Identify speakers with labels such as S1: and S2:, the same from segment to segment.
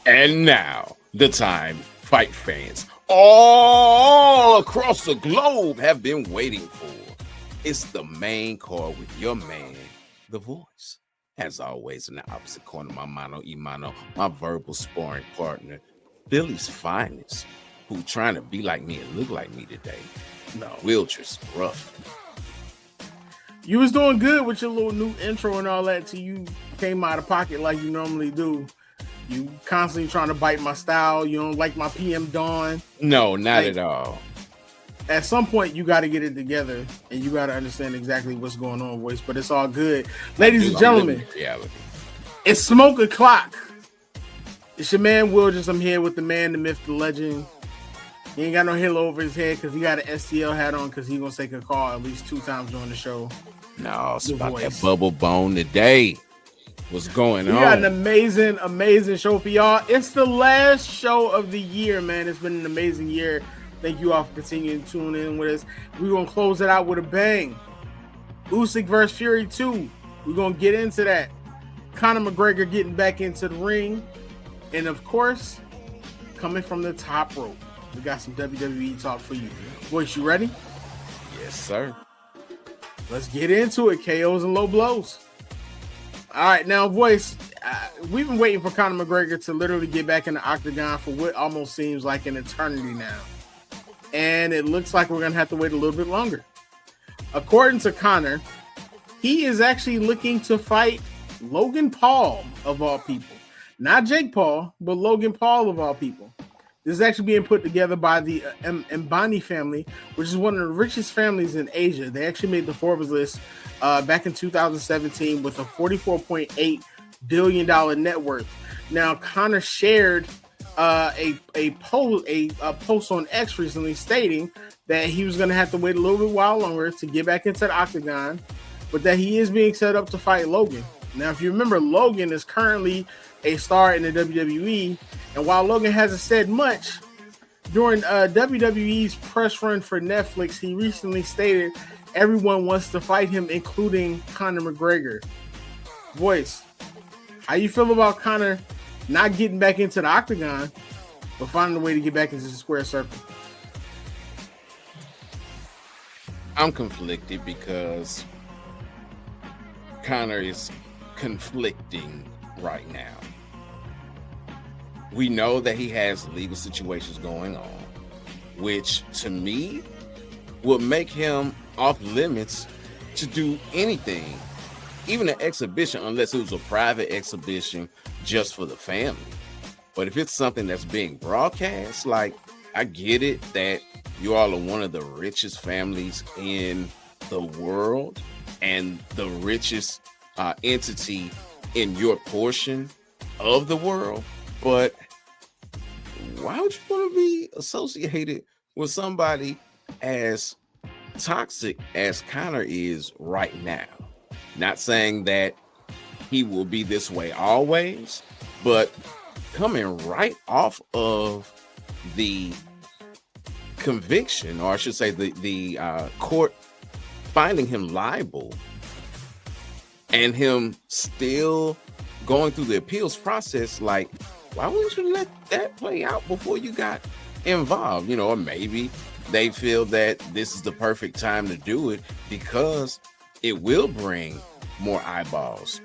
S1: And now, the time fight fans all across the globe have been waiting for. It's the main card with your man, The Voice. As always, in the opposite corner, my mano imano, my verbal sparring partner, Philly's finest, who trying to be like me and look like me today. No, Wildress Ruff.
S2: You was doing good with your little new intro and all that till you came out of pocket like you normally do. You constantly trying to bite my style. You don't like my PM Dawn.
S1: No, not at all.
S2: At some point, you got to get it together and you got to understand exactly what's going on, Voice. But it's all good. Ladies and gentlemen, it's Smoke O'Clock. It's your man, Wildress. I'm here with the man, the myth, the legend. He ain't got no halo over his head because he got an STL hat on because he's going to take a call at least 2 times during the show.
S1: No, it's about that bubble bone today. What's going on?
S2: We got an amazing show for y'all. It's the last show of the year, man. It's been an amazing year. Thank you all for continuing to tune in with us. We're going to close it out with a bang. Usyk versus Fury 2. We're going to get into that. Conor McGregor getting back into the ring. And, of course, coming from the top rope, we got some WWE talk for you. Voice, you ready?
S1: Yes, sir.
S2: Let's get into it. KOs and low blows. All right, now, Voice, we've been waiting for Conor McGregor to literally get back in the octagon for what almost seems like an eternity now. And it looks like we're going to have to wait a little bit longer. According to Conor, he is actually looking to fight Logan Paul, of all people. Not Jake Paul, but Logan Paul, of all people. This is actually being put together by the Mbani family, which is one of the richest families in Asia. They actually made the Forbes list back in 2017 with a $44.8 billion net worth. Now, Conor shared a post on X recently stating that he was going to have to wait a little bit while longer to get back into the octagon, but that he is being set up to fight Logan. Now, if you remember, Logan is currently a star in the WWE, and while Logan hasn't said much, during WWE's press run for Netflix, he recently stated everyone wants to fight him, including Conor McGregor. Voice, how you feel about Conor not getting back into the octagon, but finding a way to get back into the square circle?
S1: I'm conflicted because Conor is conflicting right now. We know that he has legal situations going on, which to me would make him off limits to do anything, even an exhibition, unless it was a private exhibition just for the family. But if it's something that's being broadcast, like, I get it that you all are one of the richest families in the world and the richest entity in your portion of the world, but why would you want to be associated with somebody as toxic as Conor is right now? Not saying that he will be this way always, but coming right off of the conviction, or I should say the court finding him liable, and him still going through the appeals process, like, why wouldn't you let that play out before you got involved? You know, or maybe they feel that this is the perfect time to do it because it will bring more eyeballs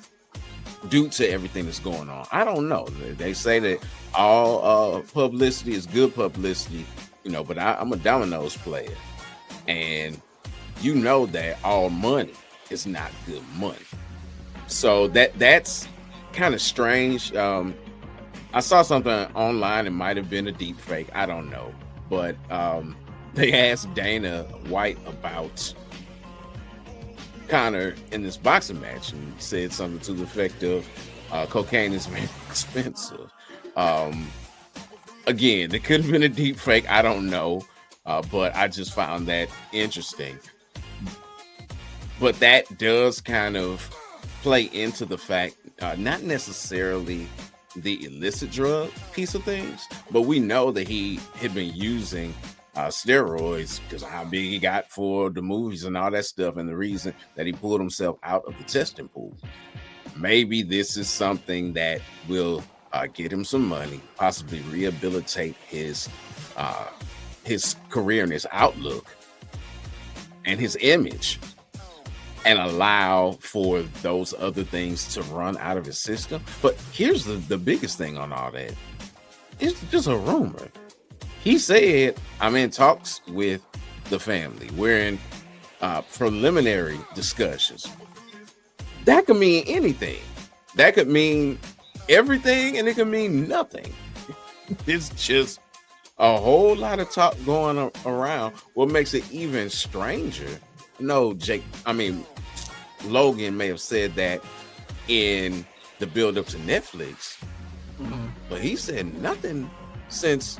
S1: due to everything that's going on. I don't know. They say that all publicity is good publicity, you know, but I'm a dominoes player, and you know that all money is not good money. So that's kind of strange. I saw something online. It might have been a deep fake. I don't know. But they asked Dana White about Conor in this boxing match, and he said something to the effect of cocaine is very expensive. Again, it could have been a deep fake. I don't know. But I just found that interesting. But that does kind of play into the fact, not necessarily the illicit drug piece of things, but we know that he had been using steroids because of how big he got for the movies and all that stuff, and the reason that he pulled himself out of the testing pool. Maybe this is something that will get him some money, possibly rehabilitate his career and his outlook and his image, and allow for those other things to run out of his system. But here's the biggest thing on all that. It's just a rumor. He said, I'm in talks with the family. We're in preliminary discussions. That could mean anything. That could mean everything, and it could mean nothing. It's just a whole lot of talk going around. What makes it even stranger, Logan may have said that in the build-up to Netflix, but he said nothing since,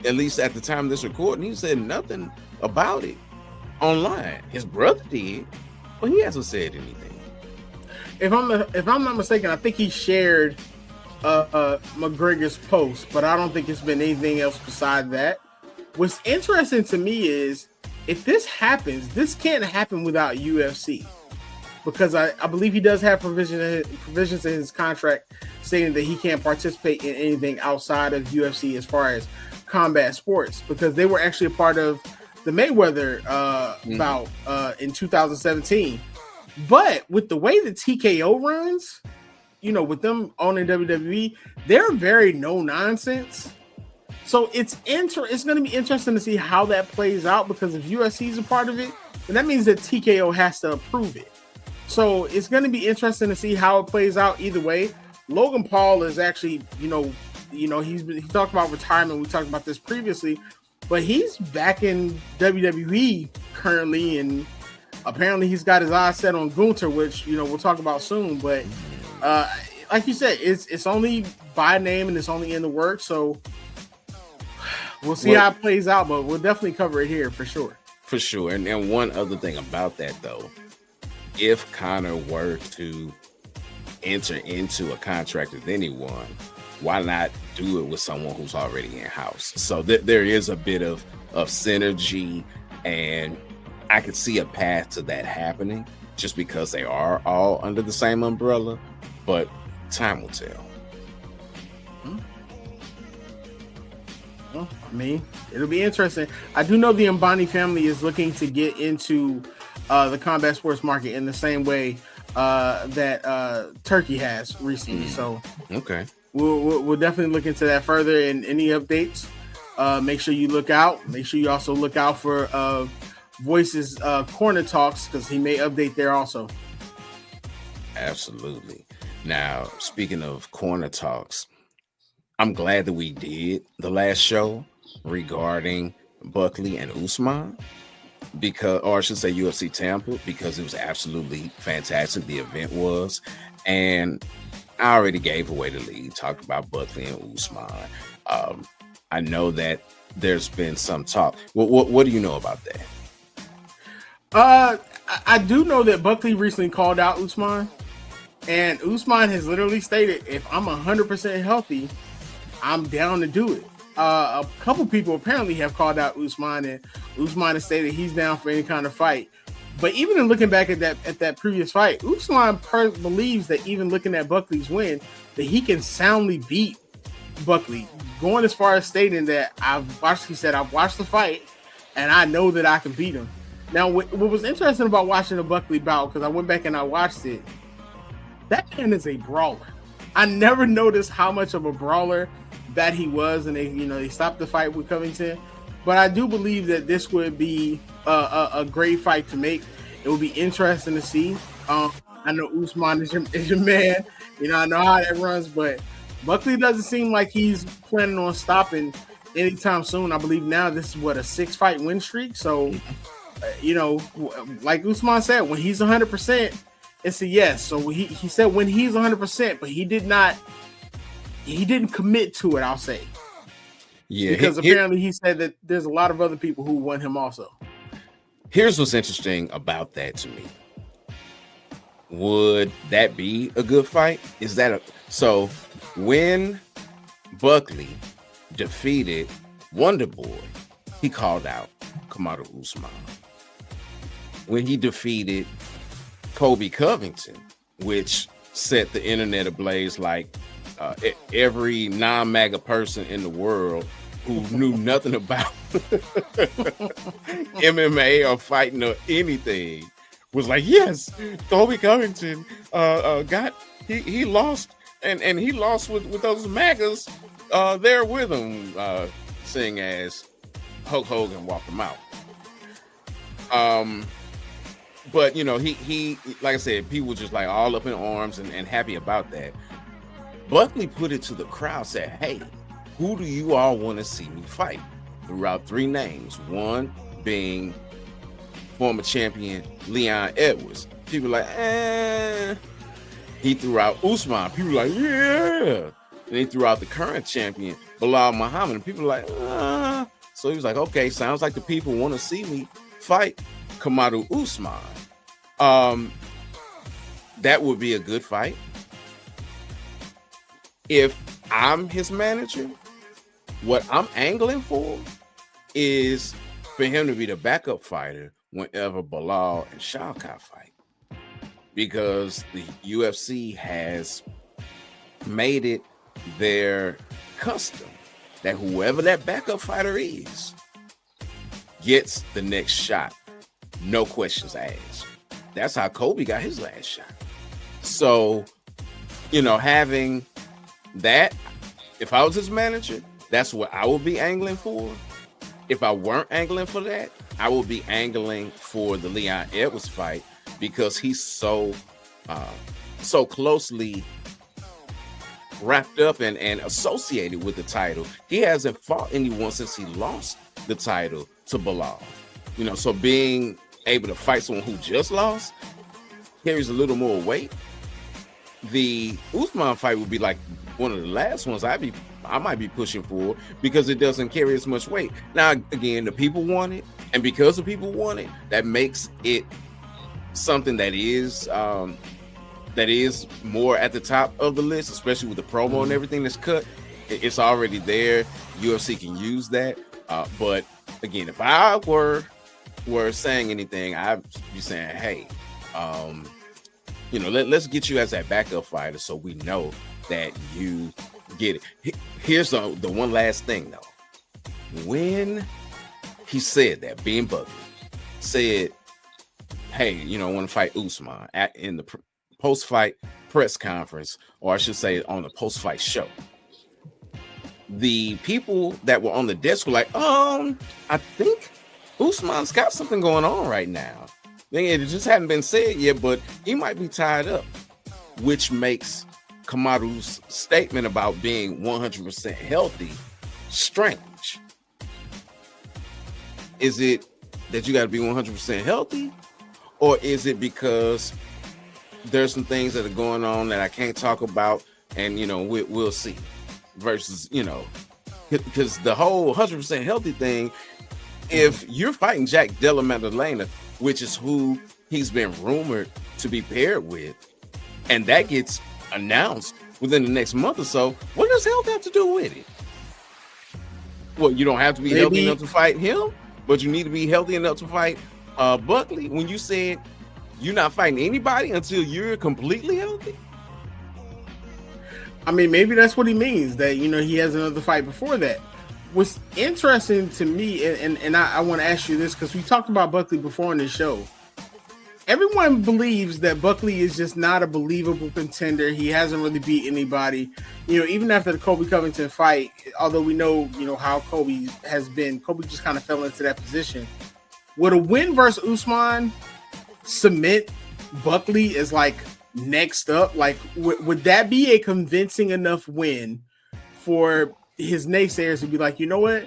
S1: at least at the time of this recording, he said nothing about it online. His brother did, but he hasn't said anything.
S2: If I'm not mistaken, I think he shared MacGregor's post, but I don't think it's been anything else beside that. What's interesting to me is if this happens, this can't happen without UFC, because I believe he does have provisions in his contract stating that he can't participate in anything outside of UFC as far as combat sports, because they were actually a part of the Mayweather bout in 2017. But with the way that TKO runs, with them owning WWE, they're very no nonsense. So it's going to be interesting to see how that plays out, because if UFC is a part of it, then that means that TKO has to approve it. So it's going to be interesting to see how it plays out either way. Logan Paul is actually, he talked about retirement. We talked about this previously, but he's back in WWE currently, and apparently he's got his eyes set on Gunther, which, we'll talk about soon. But like you said, it's only by name and it's only in the works. So we'll see how it plays out, but we'll definitely cover it here for sure.
S1: For sure. And one other thing about that, though, if Conor were to enter into a contract with anyone, why not do it with someone who's already in-house? So there is a bit of synergy, and I could see a path to that happening just because they are all under the same umbrella, but time will tell. Well,
S2: it'll be interesting. I do know the Mbani family is looking to get into the combat sports market in the same way that Turkey has recently. So
S1: okay,
S2: we'll definitely look into that further. And any updates, make sure you look out. Make sure you also look out for Voice's Corner Talks, because he may update there also.
S1: Absolutely. Now, speaking of Corner Talks, I'm glad that we did the last show regarding Buckley and Usman, or I should say UFC Tampa, because it was absolutely fantastic. The event was, and I already gave away the lead, talked about Buckley and Usman. I know that there's been some talk. What do you know about
S2: that? I do know that Buckley recently called out Usman, and Usman has literally stated, if I'm 100% healthy, I'm down to do it. A couple people apparently have called out Usman, and Usman has stated he's down for any kind of fight. But even in looking back at that previous fight, Usman believes that even looking at Buckley's win, that he can soundly beat Buckley, going as far as stating that I've watched the fight and I know that I can beat him. Now, what was interesting about watching the Buckley bout, because I went back and I watched it, that man is a brawler. I never noticed how much of a brawler that he was, and they stopped the fight with Covington. But I do believe that this would be a great fight to make. It will be interesting to see. I know Usman is your man. I know how that runs, but Buckley doesn't seem like he's planning on stopping anytime soon. I believe now this is a 6-fight win streak. So, like Usman said, when he's 100%, it's a yes. So he said when he's 100%, but he didn't commit to it, I'll say.
S1: Yeah.
S2: Because apparently he said that there's a lot of other people who want him also.
S1: Here's what's interesting about that to me. Would that be a good fight? So when Buckley defeated Wonder Boy, he called out Kamaru Usman. When he defeated Kobe Covington, which set the internet ablaze like every non-MAGA person in the world who knew nothing about MMA or fighting or anything was like, yes, Colby Covington he lost, and he lost with those MAGAs there with him, seeing as Hulk Hogan walked him out. But he like I said, people were just like all up in arms and happy about that. Buckley put it to the crowd, said, hey, who do you all want to see me fight? Threw out 3 names, one being former champion Leon Edwards. People like, He threw out Usman. People like, yeah. And he threw out the current champion, Bilal Muhammad. And people like, So he was like, okay, sounds like the people want to see me fight Kamaru Usman. That would be a good fight. If I'm his manager, what I'm angling for is for him to be the backup fighter whenever Bilal and Shawkat fight, because the UFC has made it their custom that whoever that backup fighter is gets the next shot, no questions asked. That's how Kobe got his last shot. So, having that, if I was his manager, that's what I would be angling for. If I weren't angling for that, I would be angling for the Leon Edwards fight, because he's so closely wrapped up and associated with the title. He hasn't fought anyone since he lost the title to Bilal. So being able to fight someone who just lost carries a little more weight. The Usman fight would be like one of the last ones I might be pushing for, because it doesn't carry as much weight. Now, again, the people want it, and because the people want it, that makes it something that is more at the top of the list, especially with the promo and everything that's cut. It's already there. UFC can use that. But again, if I were saying anything, I'd be saying, hey, let's get you as that backup fighter so we know that you get it. Here's the one last thing, though. When he said that, being Buckley said, hey, I want to fight Usman in the post-fight press conference, or I should say on the post-fight show, the people that were on the desk were like, I think Usman's got something going on right now. It just hadn't been said yet, but he might be tied up, which makes Kamaru's statement about being 100% healthy strange. Is it that you got to be 100% healthy, or is it because there's some things that are going on that I can't talk about, and we'll see? Versus, because the whole 100% healthy thing, if you're fighting Jack Della Maddalena, which is who he's been rumored to be paired with, and that gets announced within the next month or so, what does health have to do with it? Well, you don't have to be healthy enough to fight him, but you need to be healthy enough to fight Buckley. When you said you're not fighting anybody until you're completely healthy,
S2: I mean, maybe that's what he means, that he has another fight before that. What's interesting to me, and I want to ask you this, because we talked about Buckley before on this show. Everyone believes that Buckley is just not a believable contender. He hasn't really beat anybody. Even after the Colby Covington fight, although we know, how Colby has been, Colby just kind of fell into that position. Would a win versus Usman cement Buckley as like next up? Like, would that be a convincing enough win for his naysayers to be like, you know what?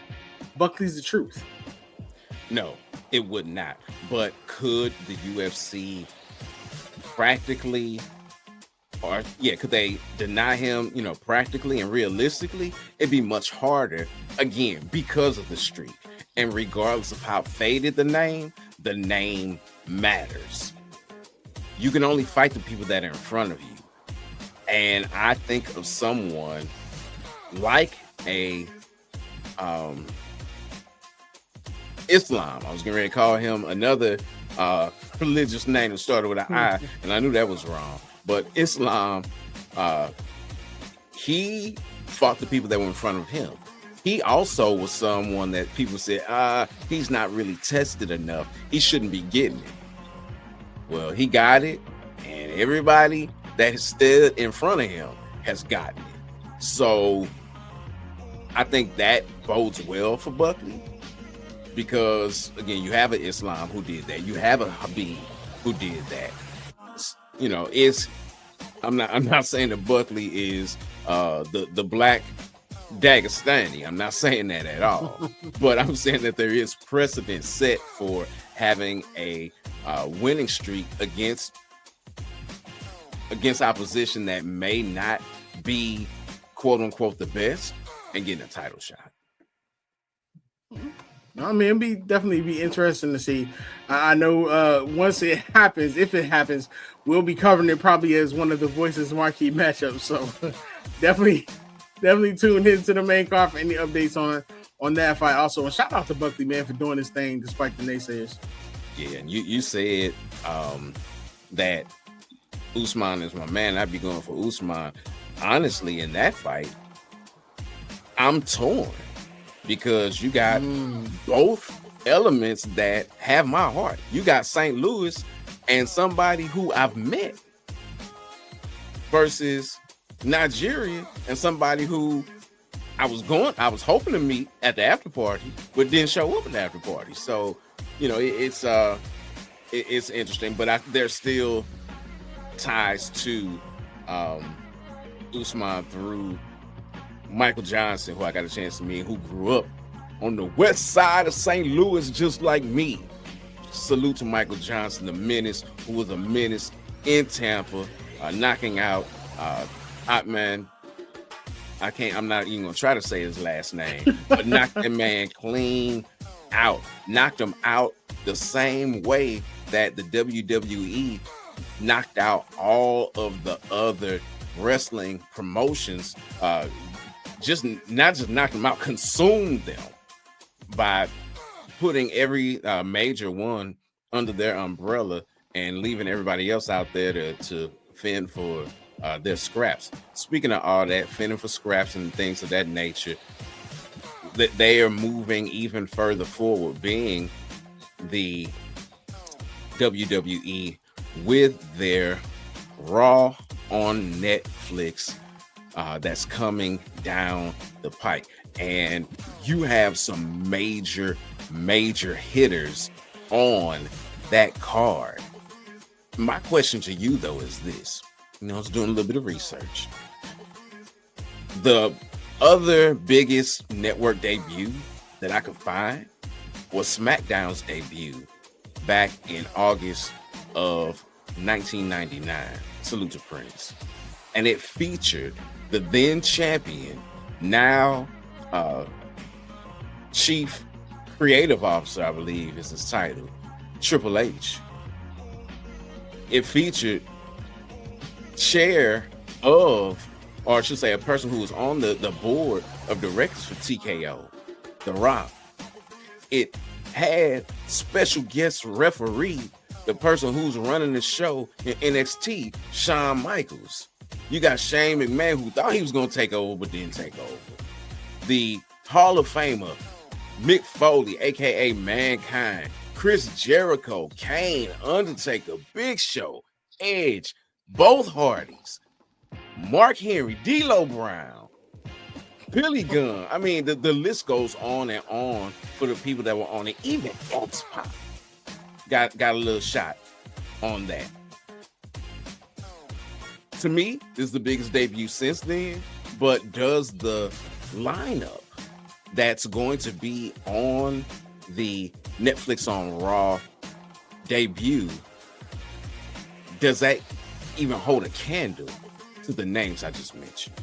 S2: Buckley's the truth?
S1: No, it would not. But could the UFC practically, could they deny him, practically and realistically? It'd be much harder, again, because of the streak. And regardless of how faded the name matters. You can only fight the people that are in front of you. And I think of someone like a Islam. I was getting ready to call him another religious name that started with an I, and I knew that was wrong. But Islam, he fought the people that were in front of him. He also was someone that people said, he's not really tested enough. He shouldn't be getting it. Well, he got it, and everybody that has stood in front of him has gotten it. So I think that bodes well for Buckley because, again, you have an Islam who did that. You have a Habib who did that. You know, I'm not saying that Buckley is the black Dagestani. I'm not saying that at all. But I'm saying that there is precedent set for having a winning streak against opposition that may not be quote unquote the best and getting a title shot.
S2: I mean, definitely be interesting to see. I know once it happens, if it happens, we'll be covering it probably as one of the Voices marquee matchups. So definitely tune into the main card for any updates on that fight. Also, and shout out to Buckley, man, for doing his thing despite the naysayers.
S1: Yeah, and you said that Usman is my man. I'd be going for Usman. Honestly, in that fight, I'm torn because you got both elements that have my heart. You got St. Louis and somebody who I've met versus Nigeria and somebody who I was hoping to meet at the after party, but didn't show up at the after party. So, you know, it's interesting, but there's still ties to Usman through Michael Johnson, who I got a chance to meet, who grew up on the west side of St. Louis just like me. Salute to Michael Johnson, the menace, who was a menace in Tampa, knocking out Otman. I'm not even gonna try to say his last name, but knocked the man clean out. Knocked him out the same way that the WWE knocked out all of the other wrestling promotions. Not just knocked them out, consumed them by putting every major one under their umbrella and leaving everybody else out there to fend for their scraps. Speaking of all that, fending for scraps and things of that nature, that they are moving even further forward, being the WWE with their Raw on Netflix that's coming down the pike. And you have some major hitters on that card. My question to you, though, is this. You know, I was doing a little bit of research. The other biggest network debut that I could find was SmackDown's debut back in August of 1999. Salute to Prince. And it featured the then champion, now Chief Creative Officer, I believe is his title, Triple H. It featured chair of, or I should say, a person who was on the board of directors for TKO, The Rock. It had special guest referee, the person who's running the show in NXT, Shawn Michaels. You got Shane McMahon, who thought he was going to take over, but didn't take over. The Hall of Famer, Mick Foley, aka Mankind, Chris Jericho, Kane, Undertaker, Big Show, Edge, both Hardys, Mark Henry, D'Lo Brown, Billy Gunn. I mean, the list goes on and on for the people that were on it. Even X-Pac got a little shot on that. To me, this is the biggest debut since then, but does the lineup that's going to be on the Netflix on Raw debut, does that even hold a candle to the names I just mentioned?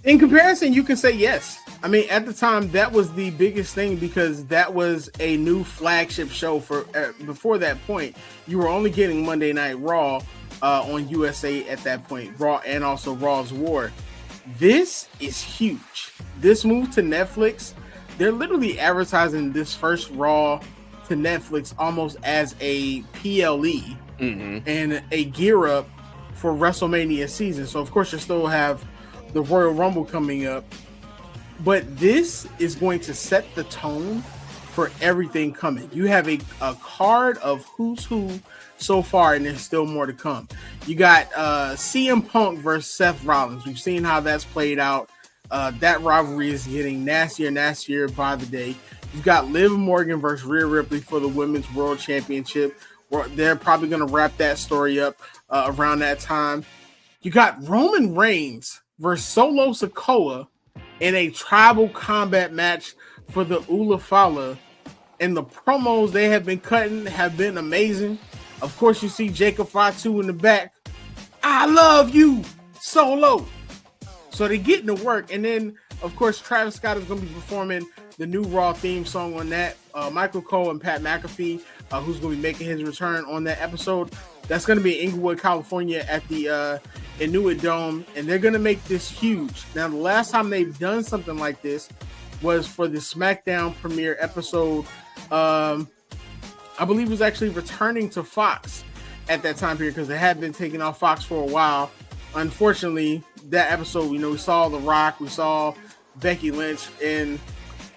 S2: In comparison, you can say yes. I mean, at the time, that was the biggest thing because that was a new flagship show. For before that point, you were only getting Monday Night Raw on USA at that point, Raw and also Raw's War. This is huge. This move to Netflix, they're literally advertising this first Raw to Netflix almost as a PLE and a gear up for WrestleMania season. So, of course, you still have the Royal Rumble coming up. But this is going to set the tone for everything coming. You have a card of who's who so far, and there's still more to come. You got CM Punk versus Seth Rollins. We've seen how that's played out. That rivalry is getting nastier and nastier by the day. You've got Liv Morgan versus Rhea Ripley for the Women's World Championship. They're probably going to wrap that story up around that time. You got Roman Reigns versus Solo Sikoa in a tribal combat match for the Ula Fala. And the promos they have been cutting have been amazing. Of course, you see Jacob Fatu in the back. I love you, Solo. So they're getting to work. And then, of course, Travis Scott is going to be performing the new Raw theme song on that. Michael Cole and Pat McAfee, who's going to be making his return on that episode. That's going to be in Inglewood, California at the Inuit Dome. And they're going to make this huge. Now, the last time they've done something like this was for the SmackDown premiere episode. I believe it was actually returning to Fox at that time period because they had been taking off Fox for a while. Unfortunately, that episode, we saw The Rock, we saw Becky Lynch, and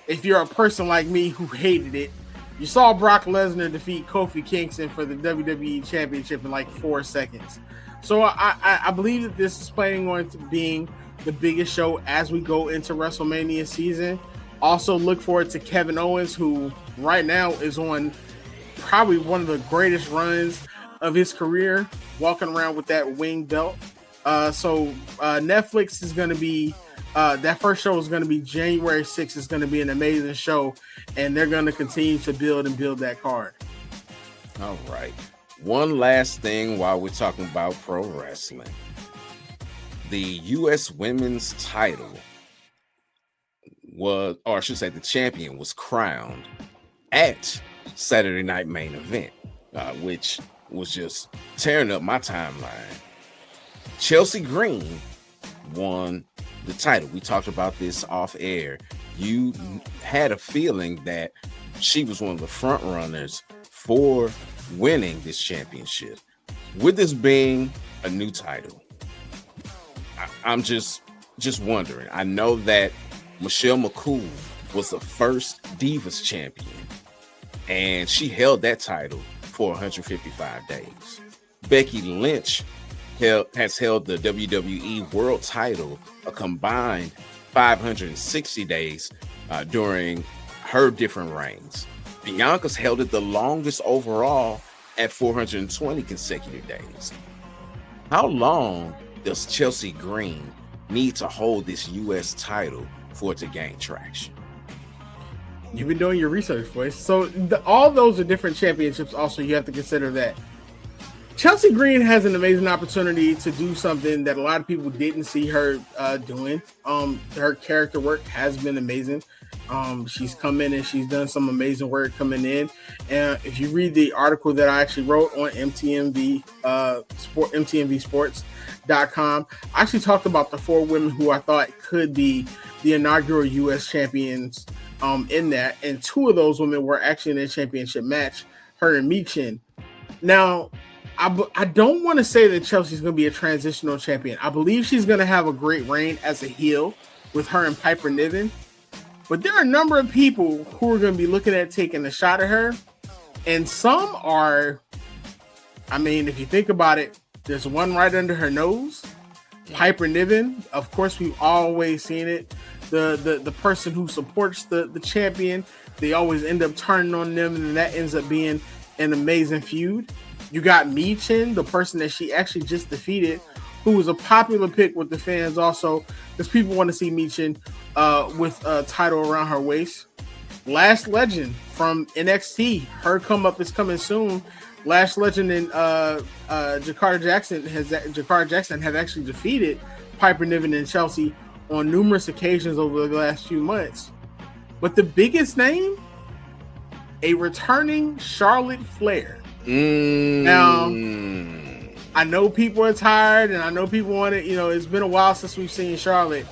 S2: if you're a person like me who hated it, you saw Brock Lesnar defeat Kofi Kingston for the WWE Championship in like 4 seconds. So I believe that this is planning on being the biggest show as we go into WrestleMania season. Also look forward to Kevin Owens, who right now is on probably one of the greatest runs of his career, walking around with that wing belt. So Netflix is going to be, that first show is going to be January 6th. It's going to be an amazing show, and they're going to continue to build that card.
S1: All right. One last thing while we're talking about pro wrestling. The U.S. women's title was, or I should say the champion was crowned at Saturday Night Main Event, which was just tearing up my timeline. Chelsea Green won the title. We talked about this off air. You had a feeling that she was one of the front runners for winning this championship. With this being a new title, I'm just wondering. I know that Michelle McCool was the first Divas champion, and she held that title for 155 days. Becky Lynch has held the WWE World title a combined 560 days during her different reigns. Bianca's held it the longest overall at 420 consecutive days. How long does Chelsea Green need to hold this U.S. title for it to gain traction?
S2: You've been doing your research, boys. So all those are different championships. Also, you have to consider that Chelsea Green has an amazing opportunity to do something that a lot of people didn't see her doing. Her character work has been amazing. She's come in and she's done some amazing work coming in. And if you read the article that I actually wrote on MTMVsports.com, I actually talked about the 4 women who I thought could be the inaugural U.S. champions in that. And 2 of those women were actually in a championship match, her and Michin. Now, I don't want to say that Chelsea's going to be a transitional champion. I believe she's going to have a great reign as a heel with her and Piper Niven. But there are a number of people who are going to be looking at taking a shot at her. And some are, I mean, if you think about it, there's one right under her nose. Piper Niven, of course, we've always seen it. The person who supports the champion, they always end up turning on them, and that ends up being an amazing feud. You got Michin, the person that she actually just defeated, who was a popular pick with the fans also, because people want to see Michin with a title around her waist. Lash Legend from NXT, her come up is coming soon. Lash Legend and Jakara Jackson have actually defeated Piper Niven and Chelsea on numerous occasions over the last few months. But the biggest name, a returning Charlotte Flair. Now, I know people are tired and I know people want it. It's been a while since we've seen Charlotte,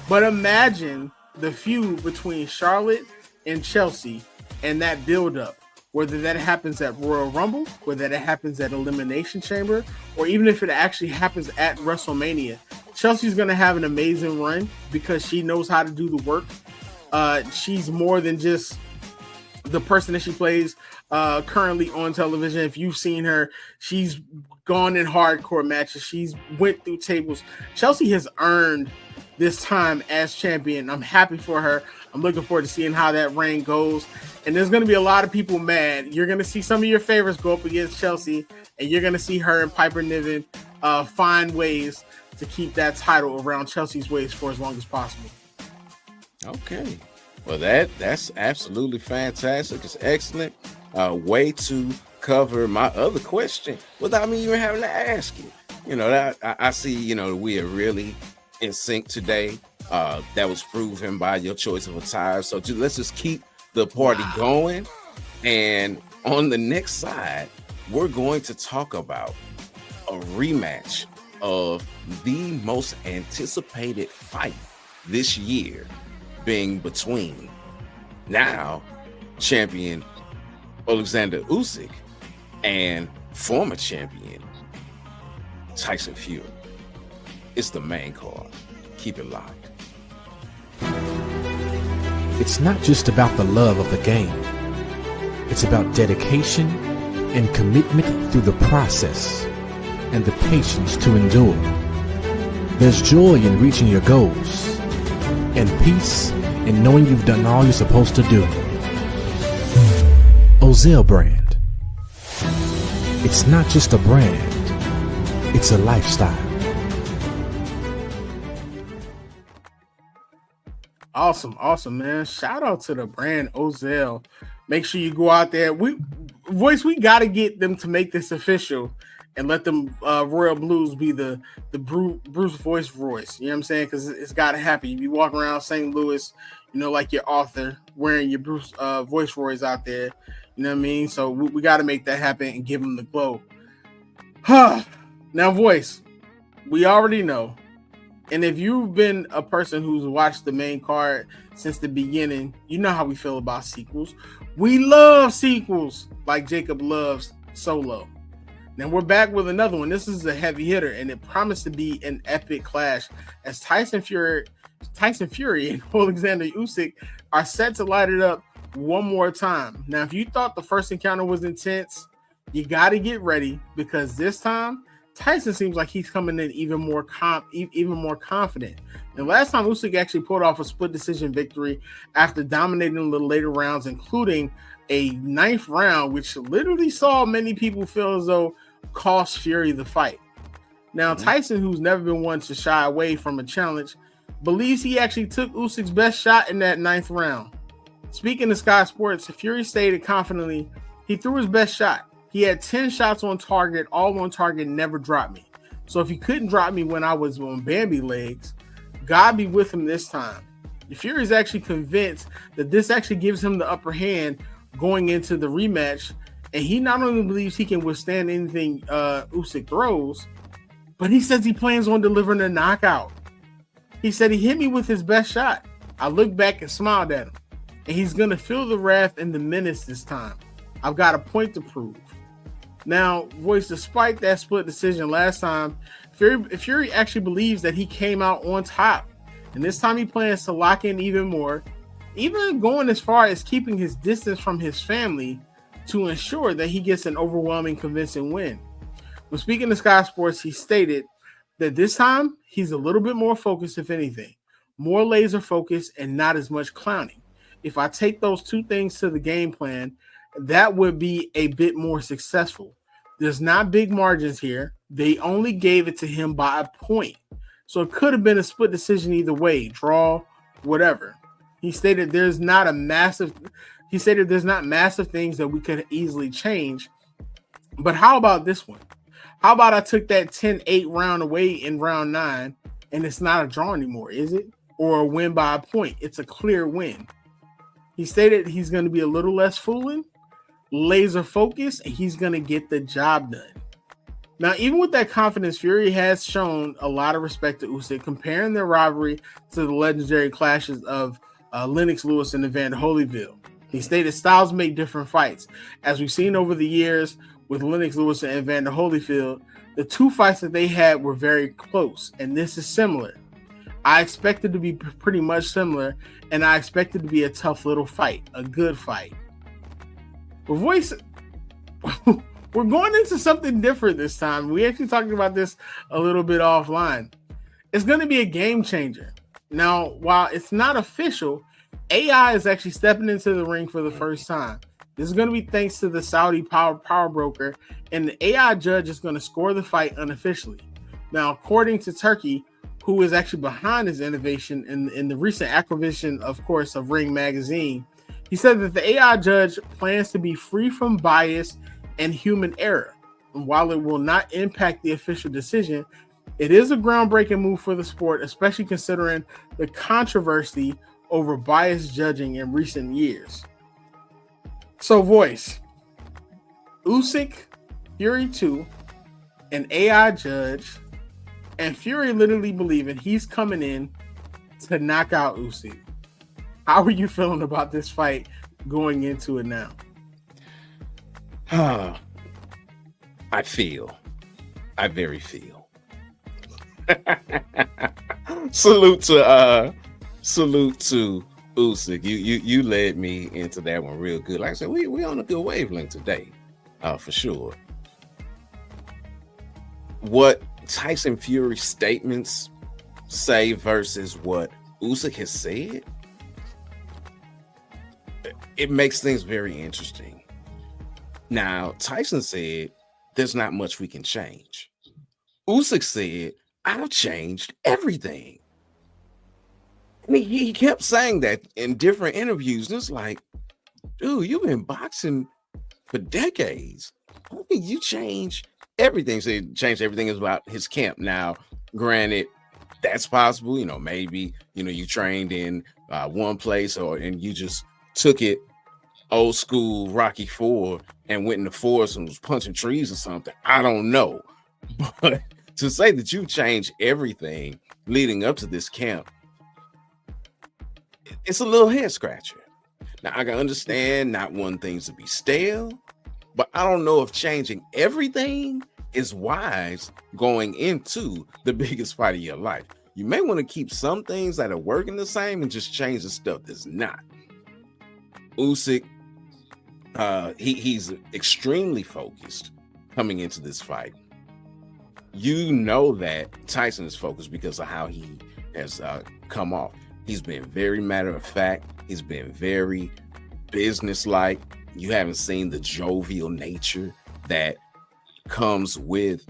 S2: but imagine the feud between Charlotte and Chelsea and that build-up, whether that happens at Royal Rumble, whether that happens at Elimination Chamber, or even if it actually happens at WrestleMania. Chelsea's going to have an amazing run because she knows how to do the work. She's more than just the person that she plays currently on television. If you've seen her, she's gone in hardcore matches. She's went through tables. Chelsea has earned this time as champion. I'm happy for her. I'm looking forward to seeing how that reign goes. And there's going to be a lot of people mad. You're going to see some of your favorites go up against Chelsea, and you're going to see her and Piper Niven find ways to keep that title around Chelsea's waist for as long as possible.
S1: Okay. Well, that's absolutely fantastic. It's excellent. Way to cover my other question without me even having to ask it. You know, that I see, you know, we are really in sync today. That was proven by your choice of attire. So let's just keep the party going. And on the next side, we're going to talk about a rematch of the most anticipated fight this year, being between now champion Alexander Usyk and former champion Tyson Fury. It's the main card. Keep it locked.
S3: It's not just about the love of the game. It's about dedication and commitment through the process and the patience to endure. There's joy in reaching your goals and peace in knowing you've done all you're supposed to do. Ozell brand. It's not just a brand, it's a lifestyle.
S2: Awesome, man. Shout out to the brand Ozell. Make sure you go out there. We got to get them to make this official and let them Royal Blues be the Bruce Voice Royce. You know what I'm saying? Because it's got to happen. You be walking around St. Louis, you know, like your author, wearing your Bruce Voice Royce out there. You know what I mean? So we got to make that happen and give them the glow. Now, Voice, we already know. And if you've been a person who's watched the main card since the beginning, you know how we feel about sequels. We love sequels like Jacob loves Solo. Now we're back with another one. This is a heavy hitter, and it promised to be an epic clash as Tyson Fury and Alexander Usyk are set to light it up one more time. Now, if you thought the first encounter was intense, you got to get ready because this time Tyson seems like he's coming in even more confident. And last time Usyk actually pulled off a split decision victory after dominating the later rounds, including a 9th round, which literally saw many people feel as though cost Fury the fight. Now, Tyson, who's never been one to shy away from a challenge, believes he actually took Usyk's best shot in that 9th round. Speaking to Sky Sports, Fury stated confidently he threw his best shot. He had 10 shots on target, all on target, never dropped me. So if he couldn't drop me when I was on Bambi legs, God be with him this time. The Fury is actually convinced that this actually gives him the upper hand going into the rematch. And he not only believes he can withstand anything Usyk throws, but he says he plans on delivering a knockout. He said he hit me with his best shot. I looked back and smiled at him. And he's going to feel the wrath and the menace this time. I've got a point to prove. Now, Voice, despite that split decision last time, Fury actually believes that he came out on top. And this time he plans to lock in even more, even going as far as keeping his distance from his family to ensure that he gets an overwhelming, convincing win. When speaking to Sky Sports, he stated that this time he's a little bit more focused, if anything, more laser focused and not as much clowning. If I take those two things to the game plan, that would be a bit more successful. There's not big margins here. They only gave it to him by a point. So it could have been a split decision either way, draw, whatever. He stated there's not massive things that we could easily change. But how about this one? How about I took that 10-8 round away in round 9 and it's not a draw anymore, is it? Or a win by a point. It's a clear win. He stated he's going to be a little less fooling, laser focused, and he's going to get the job done. Now, even with that confidence, Fury has shown a lot of respect to Usyk, comparing their rivalry to the legendary clashes of Lennox Lewis and Evander Holyfield. He stated styles make different fights. As we've seen over the years with Lennox Lewis and Evander Holyfield, The two fights that they had were very close, and this is similar. I expect it to be pretty much similar, and I expect it to be a tough little fight, a good fight. But voice, we're going into something different this time. We actually talked about this a little bit offline. It's going to be a game changer. Now, while it's not official, AI is actually stepping into the ring for the first time. This is going to be thanks to the Saudi power broker, and the AI judge is going to score the fight unofficially. Now, according to Turkey, who is actually behind this innovation in the recent acquisition, of course, of Ring Magazine, he said that the AI judge plans to be free from bias and human error. And while it will not impact the official decision, it is a groundbreaking move for the sport, especially considering the controversy over biased judging in recent years. So, voice, Usyk, Fury 2, an AI judge, and Fury literally believing he's coming in to knock out Usyk. How are you feeling about this fight going into it now?
S1: I very feel. Salute to Usyk. You led me into that one real good. Like I said, we on a good wavelength today, for sure. What Tyson Fury's statements say versus what Usyk has said, it makes things very interesting. Now, Tyson said there's not much we can change. Usyk said, I've changed everything. I mean, he kept saying that in different interviews. And it's like, dude, you've been boxing for decades. I think you change everything. So he changed everything is about his camp. Now, granted, that's possible. You know, maybe, you trained in one place and you just took it old school Rocky IV and went in the forest and was punching trees or something. I don't know. But to say that you changed everything leading up to this camp, it's a little head scratcher. Now, I can understand not wanting things to be stale, but I don't know if changing everything is wise going into the biggest fight of your life. You may want to keep some things that are working the same and just change the stuff that's not. Usyk, he's extremely focused coming into this fight. You know that Tyson is focused because of how he has come off. He's been very matter of fact. He's been very businesslike. You haven't seen the jovial nature that comes with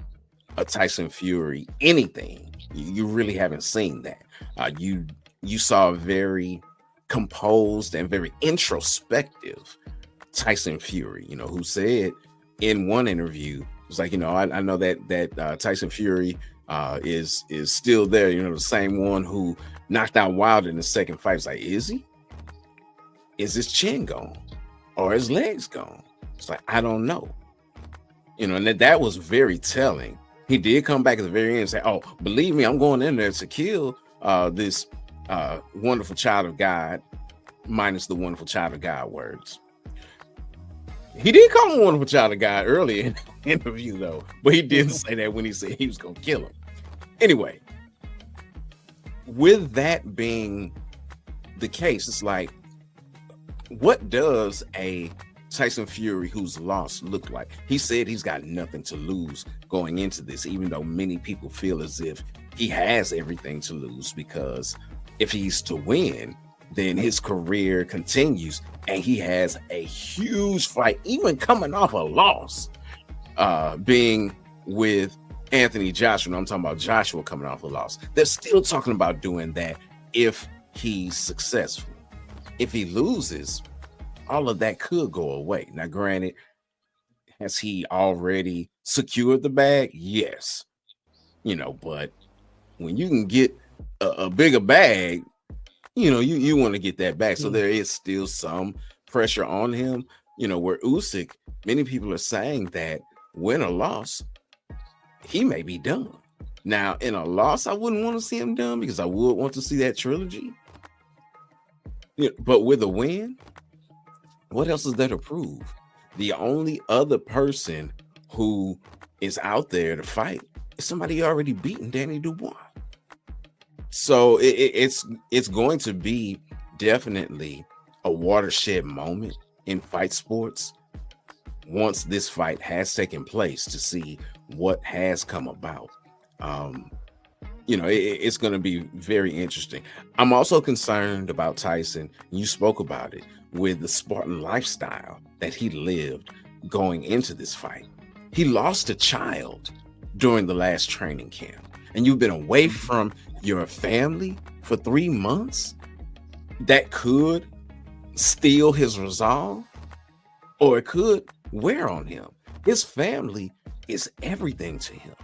S1: a Tyson Fury anything. You really haven't seen that. You saw a very composed and very introspective Tyson Fury, who said in one interview, it's like, I know that Tyson Fury is still there, the same one who knocked out Wilder in the second fight. It's like, is he? Is his chin gone? Or his legs gone? It's like, I don't know. And that was very telling. He did come back at the very end and say, oh, believe me, I'm going in there to kill this wonderful child of God, minus the wonderful child of God words. He did call him a wonderful child of God earlier in the interview, though, but he didn't say that when he said he was going to kill him. Anyway, with that being the case, it's like, what does a Tyson Fury who's lost look like? He said he's got nothing to lose going into this, even though many people feel as if he has everything to lose, because if he's to win, then his career continues and he has a huge fight, even coming off a loss, being with Anthony Joshua. I'm talking about Joshua coming off a loss. They're still talking about doing that if he's successful. If he loses, all of that could go away. Now, granted, has he already secured the bag? Yes. But when you can get a bigger bag, you want to get that back. So there is still some pressure on him, where Usyk, many people are saying that win or loss, he may be done. Now, in a loss, I wouldn't want to see him done because I would want to see that trilogy. But with a win, what else is there to prove? The only other person who is out there to fight is somebody already beaten Danny Dubois. So it's going to be definitely a watershed moment in fight sports once this fight has taken place, to see what has come about. It's going to be very interesting. I'm also concerned about Tyson. You spoke about it, with the Spartan lifestyle that he lived going into this fight. He lost a child during the last training camp, and you've been away from your family for 3 months. That could steal his resolve, or it could wear on him. His family is everything to him.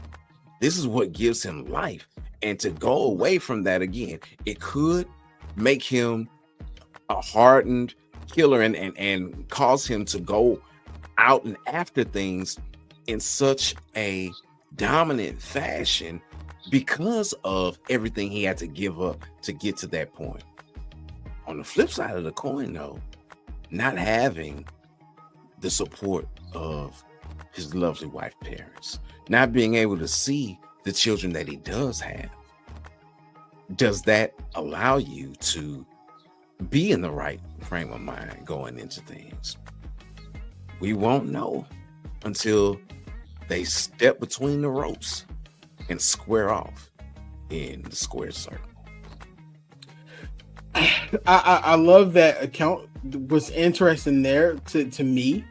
S1: This is what gives him life. And to go away from that again, it could make him a hardened killer and cause him to go out and after things in such a dominant fashion because of everything he had to give up to get to that point. On the flip side of the coin, though, not having the support of his lovely wife parents, not being able to see the children that he does have, does that allow you to be in the right frame of mind going into things? We won't know until they step between the ropes and square off in the square circle.
S2: I love that account. Was interesting there to me.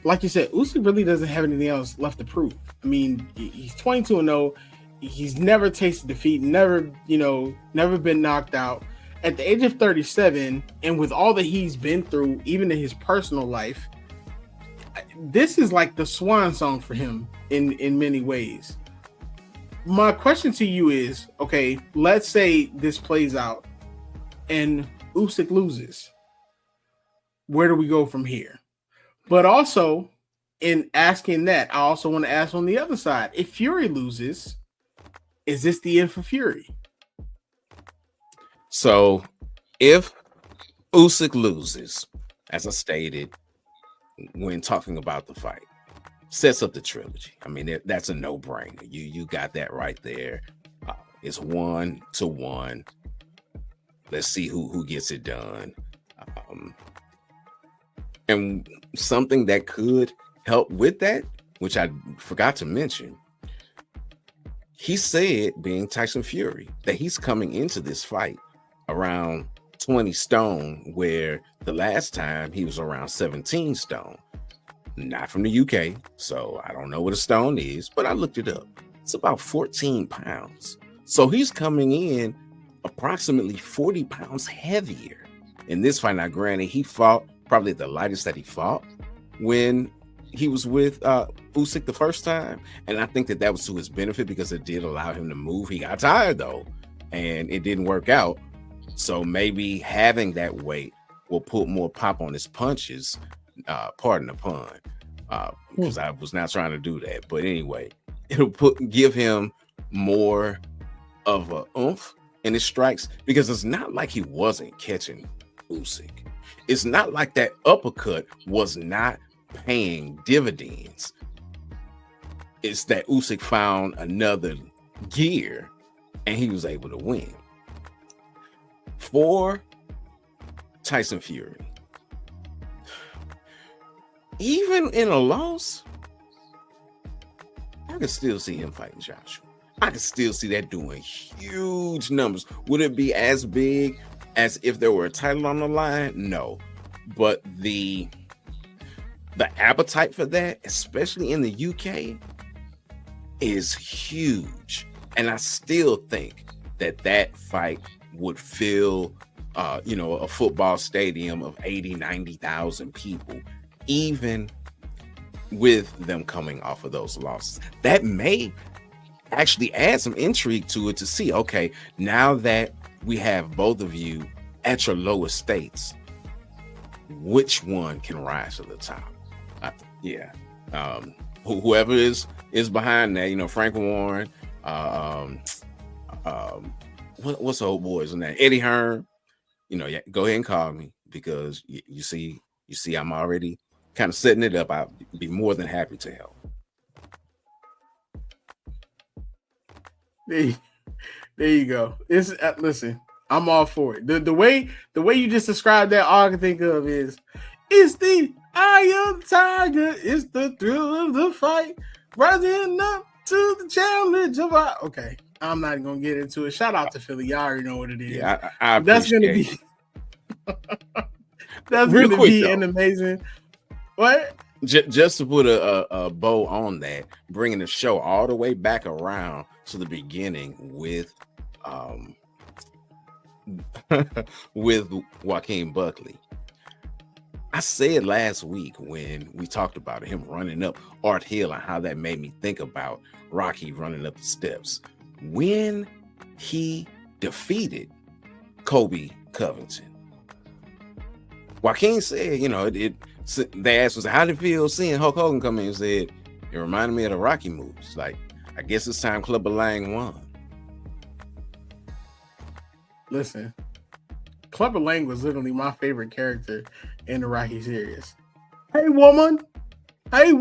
S2: Like you said, Usyk really doesn't have anything else left to prove. I mean, he's 22-0. He's never tasted defeat, never been knocked out. At the age of 37, and with all that he's been through, even in his personal life, this is like the swan song for him in many ways. My question to you is, okay, let's say this plays out and Usyk loses. Where do we go from here? But also, in asking that, I also want to ask on the other side, if Fury loses, is this the end for Fury?
S1: So if Usyk loses, as I stated when talking about the fight, sets up the trilogy. I mean, that's a no-brainer. You got that right there. It's 1-1. Let's see who gets it done. And something that could help with that, which I forgot to mention, he said, being Tyson Fury, that he's coming into this fight around 20 stone, where the last time he was around 17 stone. Not from the UK, so I don't know what a stone is, but I looked it up. It's about 14 pounds. So he's coming in approximately 40 pounds heavier in this fight. Now, granted, he fought probably the lightest that he fought when he was with Usyk the first time, and I think that was to his benefit because it did allow him to move. He got tired though, and it didn't work out. So maybe having that weight will put more pop on his punches. Pardon the pun, because I was not trying to do that. But anyway, it'll give him more of a oomph in his strikes, because it's not like he wasn't catching Usyk. It's not like that uppercut was not paying dividends. It's that Usyk found another gear and he was able to win. For Tyson Fury, even in a loss, I can still see him fighting Joshua. I can still see that doing huge numbers. Would it be as big as if there were a title on the line? No. But the appetite for that, especially in the UK, is huge. And I still think that fight would fill a football stadium of 80,000-90,000 people, even with them coming off of those losses. That may actually add some intrigue to it, to see, okay, now that we have both of you at your lowest states, which one can rise to the top? Whoever is behind that, Frank Warren, what's the old boy's name? Eddie Hearn. Go ahead and call me, because you see I'm already kind of setting it up. I'll be more than happy to help.
S2: There you go. It's listen, I'm all for it. The way you just described that, all I can think of is it's the eye of the tiger, it's the thrill of the fight, rising up to the challenge of our okay. I'm not gonna get into it. Shout out to Philly. Y'all already know what it is.
S1: Yeah, I
S2: that's gonna be that's
S1: Real
S2: gonna
S1: quick,
S2: be
S1: though.
S2: an amazing what?
S1: Just to put a bow on that, bringing the show all the way back around to the beginning with with Joaquin Buckley. I said last week when we talked about him running up Art Hill and how that made me think about Rocky running up the steps when he defeated Kobe Covington. Joaquin said, they asked us, how did it feel seeing Hulk Hogan come in? And said, it reminded me of the Rocky movies. Like, I guess it's time Clubber Lang won.
S2: Listen, Clubber Lang was literally my favorite character in the Rocky series. Hey, woman. I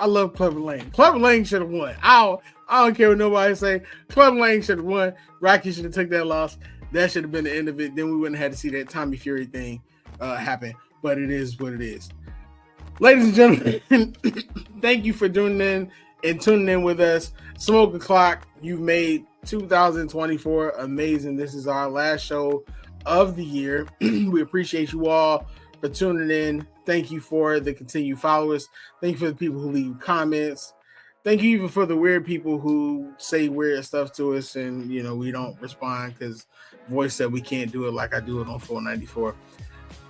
S2: love Clubber Lang. Clubber Lang should have won. I don't care what nobody say. Clubber Lang should have won. Rocky should have took that loss. That should have been the end of it. Then we wouldn't have had to see that Tommy Fury thing happen. But it is what it is. Ladies and gentlemen, thank you for tuning in with us. Smoke O'Clock, you've made 2024 amazing. This is our last show of the year. We appreciate you all for tuning in. Thank you for the continued followers. Thank you for the people who leave comments. Thank you even for the weird people who say weird stuff to us and, we don't respond because Voice said we can't do it like I do it on 494.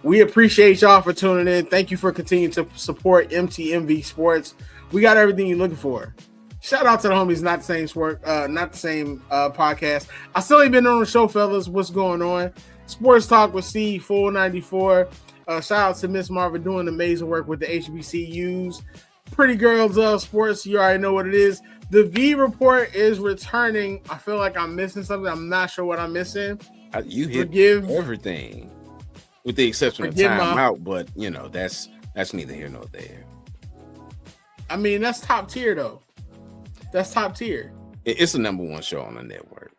S2: We appreciate y'all for tuning in. Thank you for continuing to support MTMV Sports. We got everything you're looking for. Shout out to the homies, not the same podcast. I still ain't been on the show, fellas. What's going on? Sports Talk with C 494. Shout out to Miss Marva doing amazing work with the HBCUs. Pretty Girls of Sports. You already know what it is. The V Report is returning. I feel like I'm missing something. I'm not sure what I'm missing.
S1: You hit everything. With the exception of timeout, but that's neither here nor there.
S2: I mean, that's top tier though. That's top tier.
S1: It's the number one show on the network.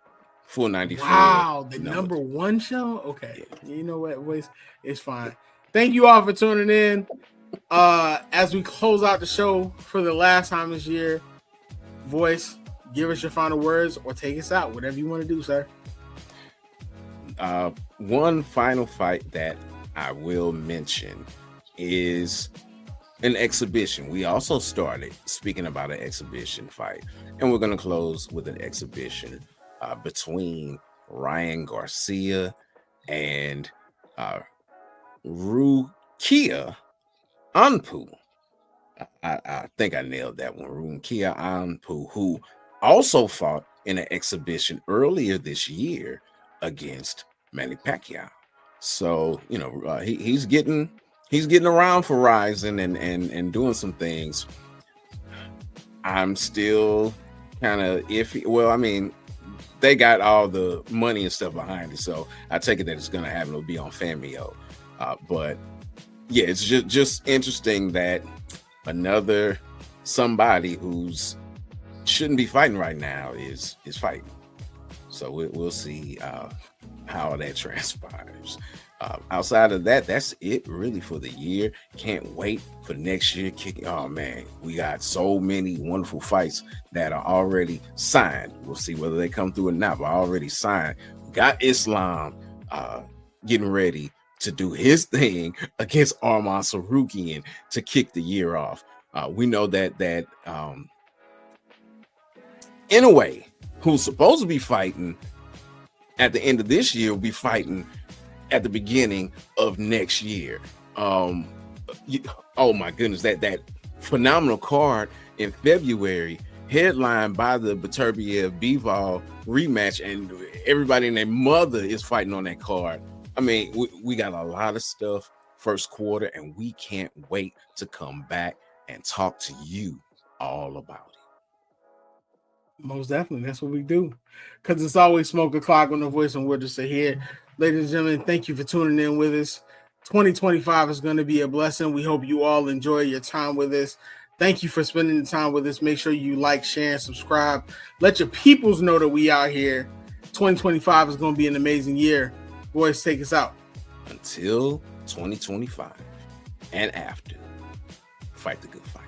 S1: 494.
S2: Wow, the number one show? Okay. Yeah. You know what, Voice? It's fine. Thank you all for tuning in. As we close out the show for the last time this year, Voice, give us your final words or take us out. Whatever you want to do, sir.
S1: One final fight that I will mention is an exhibition. We also started speaking about an exhibition fight, and we're going to close with an exhibition between Ryan Garcia and Rukia Anpu. I think I nailed that one. Rukia Anpu, who also fought in an exhibition earlier this year against Manny Pacquiao. So he's getting around for Rising and doing some things. I'm still kind of iffy. Well, I mean, they got all the money and stuff behind it, so I take it that it's gonna happen. It'll be on Famio. But yeah, it's just interesting that another somebody who's shouldn't be fighting right now is fighting. So we'll see how that transpires. Outside of that, that's it really for the year. Can't wait for next year. Oh man, we got so many wonderful fights that are already signed. We'll see whether they come through or not, but already signed. We got Islam getting ready to do his thing against Arman Sarukian to kick the year off. We know that in a way, who's supposed to be fighting at the end of this year will be fighting at the beginning of next year. Oh my goodness, that phenomenal card in February, headlined by the Beterbiev Bivol rematch, and everybody and their mother is fighting on that card. I mean, we got a lot of stuff first quarter, and we can't wait to come back and talk to you all about it.
S2: Most definitely. That's what we do. Because it's always Smoke O'Clock on the Voice, and we'll just sit here. Ladies and gentlemen, thank you for tuning in with us. 2025 is going to be a blessing. We hope you all enjoy your time with us. Thank you for spending the time with us. Make sure you like, share, and subscribe. Let your peoples know that we out here. 2025 is going to be an amazing year. Boys, take us out.
S1: Until 2025 and after, fight the good fight.